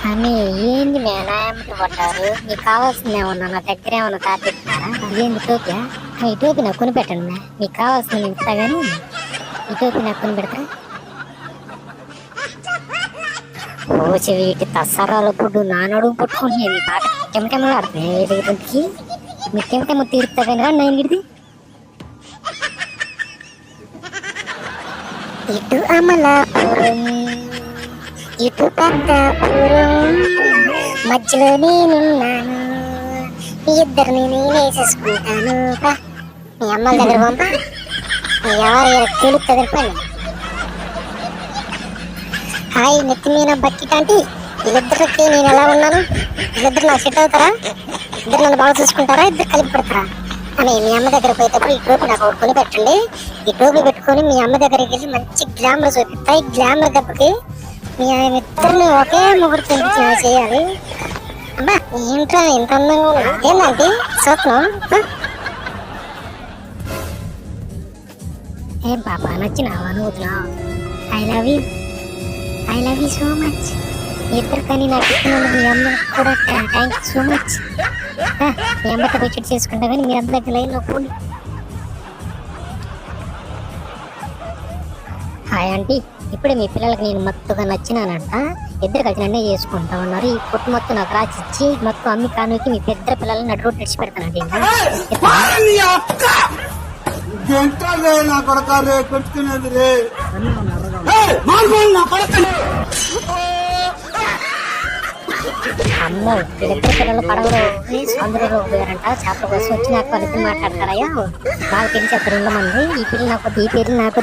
అని ఏంది మీ అనాయమటి పడ్డారు? మీకు కావాల్సింది ఏమన్నా నా దగ్గర ఏమన్నా తాపెట్టినారా? అదేంది టోపీ? ఈ టోపీ నాకు కొని పెట్టండి. మీకు కావాల్సింది ఇస్తా కానీ ఈ టోపీ నాకు కొని పెడతా. ఓచి వీటి తసరాలు పుట్టు నానడుగు పుట్టుకుంటే మీ పాట చెమటెమ్మలు ఆడుతున్నాయి. వీటికి మీ చెమటెమ్మ తీరుతా కానీ నేను గిడిది ఇటు అమలాపురం ఇటు పెద్దాపురం మధ్యలో నేనున్నాను. మీ ఇద్దరిని నేనేసేసుకుంటాను. మీ అమ్మల దగ్గర పంప ఎవరు తెలుస్తుంది పని. హాయ్ నెత్తి మీద బకెట్ ఆంటీ, వీళ్ళిద్దరికి నేను ఎలా ఉన్నాను? వీళ్ళిద్దరు నాకు సెట్ అవుతారా? ఇద్దరు నన్ను బాగా చూసుకుంటారా? ఇద్దరు కలిపి పెడతారా అని మీ అమ్మ దగ్గర పోయేటప్పుడు ఈ టోపీ నాకు ఒకటి కొని పెట్టండి. ఈ టోపీ పెట్టుకొని మీ అమ్మ దగ్గరికి వెళ్ళి మంచి గ్లామర్ చూపిస్తా. ఈ గ్లామర్ దెబ్బకి మీ ఇద్దరిని ఒకే ముగ్గురు చేయాలి. అబ్బా ఏంట్రా ఇంత అందంగా ఉన్నా? ఏంటంటే చూస్తున్నాం. ఏం పాప నచ్చినావా? నువ్వుతున్నావు. I love you so much. ఇద్దరు కానీ నాకు ఇచ్చినందుకు మీ అమ్మ కూడా థ్యాంక్ యూ సో మచ్. మీ అమ్మతో పోయి చెట్టు చేసుకుంటా కానీ మీ అందరి దగ్గర లైన్లో పోండి. హాయ్ ఆంటీ, ఇప్పుడే మీ పిల్లలకి నేను మత్తుగా నచ్చినానంట. ఇద్దరు కలిసి నన్నే చేసుకుంటా ఉన్నారు. ఈ కొట్టు మొత్తం నాకు రాసిచ్చి మొత్తం అమ్మి కానుకి మీ పెద్ద పిల్లల్ని నడు రోడ్డు తెచ్చి పెడతానండి. అమ్మో వీళ్ళిద్దరు పిల్లలు పడవలో సముద్రంలో పోయారంట. చేపల కోసం వచ్చి నాకు వాళ్ళిద్దరు మాట్లాడతారయ్యా. వాళ్ళకి తెలిసి అక్కడ ఉండమంది. ఈ పిల్లలు నాకు ఈ పేర్లు నాకు